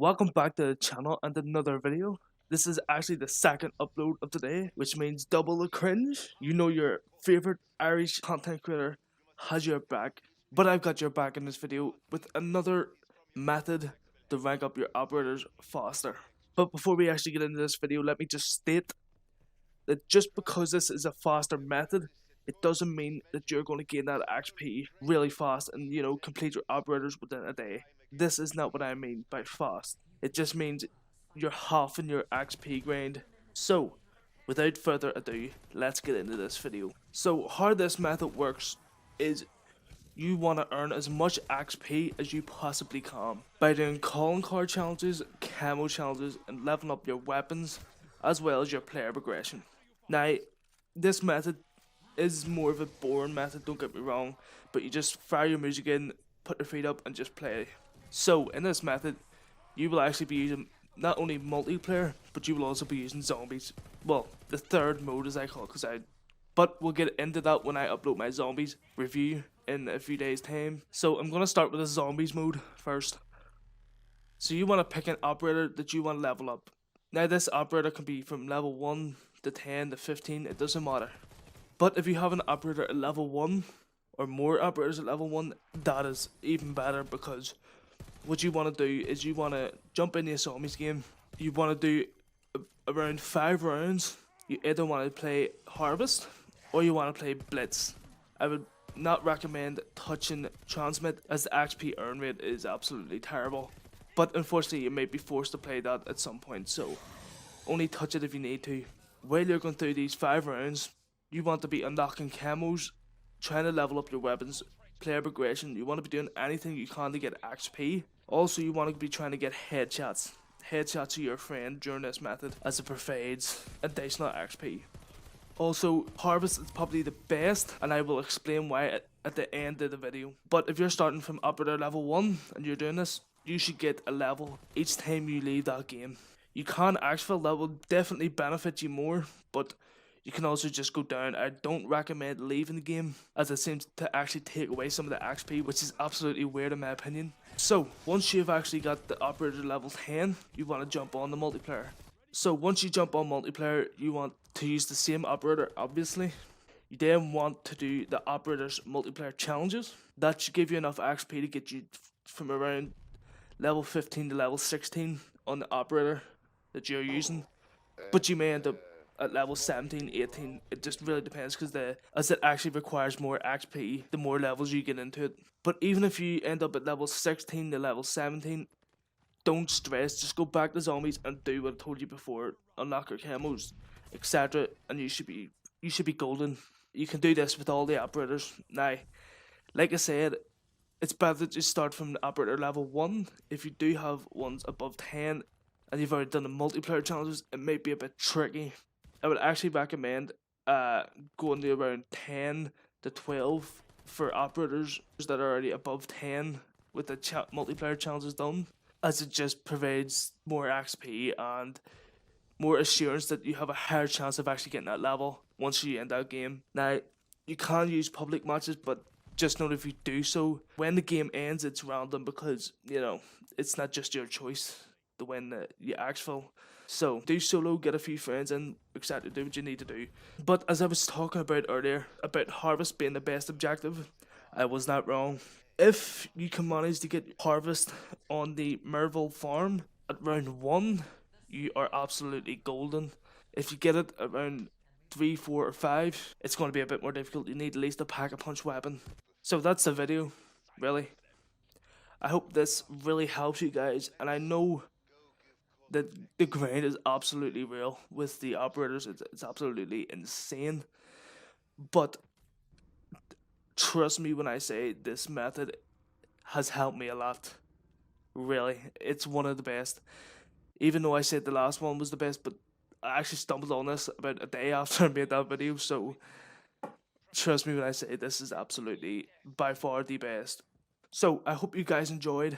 Welcome back to the channel and another video. This is actually the second upload of today, which means double the cringe. You know your favorite Irish content creator has your back, but I've got your back in this video with another method to rank up your operators faster. But before we actually get into this video, let me just state that just because this is a faster method, it doesn't mean that you're going to gain that XP really fast and, complete your operators within a day. This is not what I mean by fast. It just means you're halving your XP grind. So, without further ado, let's get into this video. So, how this method works is you want to earn as much XP as you possibly can by doing calling card challenges, camo challenges, and leveling up your weapons, as well as your player progression. Now, this method is more of a boring method, don't get me wrong, but you just fire your music in, put your feet up, and just play. So, in this method, you will actually be using not only multiplayer, but you will also be using zombies. Well, the third mode as I call it, but we'll get into that when I upload my zombies review in a few days' time. So I'm going to start with the zombies mode first. So you want to pick an operator that you want to level up. Now this operator can be from level 1 to 10 to 15, it doesn't matter. But if you have an operator at level 1, or more operators at level 1, that is even better, because what you want to do is you want to jump into a zombies game. You want to do around 5 rounds. You either want to play Harvest or you want to play Blitz. I would not recommend touching Transmit, as the XP earn rate is absolutely terrible. But unfortunately you may be forced to play that at some point, so only touch it if you need to. While you're going through these 5 rounds, you want to be unlocking camos, trying to level up your weapons, player progression. You want to be doing anything you can to get XP. Also, you want to be trying to get headshots to your friend during this method, as it provides additional XP. Also, Harvest is probably the best, and I will explain why at the end of the video. But if you're starting from operator level 1 and you're doing this, you should get a level each time you leave that game. You can actual level definitely benefit you more, but you can also just go down. I don't recommend leaving the game, as it seems to actually take away some of the XP, which is absolutely weird in my opinion. So, once you've actually got the operator level 10, you want to jump on the multiplayer. So, once you jump on multiplayer, you want to use the same operator, obviously. You then want to do the operator's multiplayer challenges. That should give you enough XP to get you from around level 15 to level 16 on the operator that you're using. But you may end up at level 17, 18, it just really depends, as it actually requires more XP the more levels you get into it. But even if you end up at level 16 to level 17, don't stress, just go back to zombies and do what I told you before, unlock your camos, etc. and you should be golden. You can do this with all the operators. Now, like I said, it's better to start from the operator level 1. If you do have ones above 10 and you've already done the multiplayer challenges, it may be a bit tricky. I would actually recommend going to around 10 to 12 for operators that are already above 10 with the multiplayer challenges done, as it just provides more XP and more assurance that you have a higher chance of actually getting that level once you end that game. Now, you can use public matches, but just note if you do so, when the game ends, it's random, because, it's not just your choice to win the actual. So, do solo, get a few friends in, etc. Do what you need to do. But as I was talking about earlier, about Harvest being the best objective, I was not wrong. If you can manage to get Harvest on the Merville farm at round 1, you are absolutely golden. If you get it around 3, 4, or 5, it's going to be a bit more difficult. You need at least a pack-a-punch weapon. So that's the video, really. I hope this really helps you guys, and I know that the grind is absolutely real with the operators. It's absolutely insane. But trust me when I say this method has helped me a lot. Really, it's one of the best. Even though I said the last one was the best, but I actually stumbled on this about a day after I made that video, so trust me when I say this is absolutely by far the best. So I hope you guys enjoyed.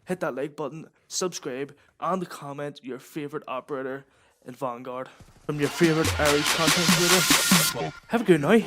Hit that like button, subscribe, and comment your favourite operator in Vanguard from your favourite Irish content creator. Have a good night.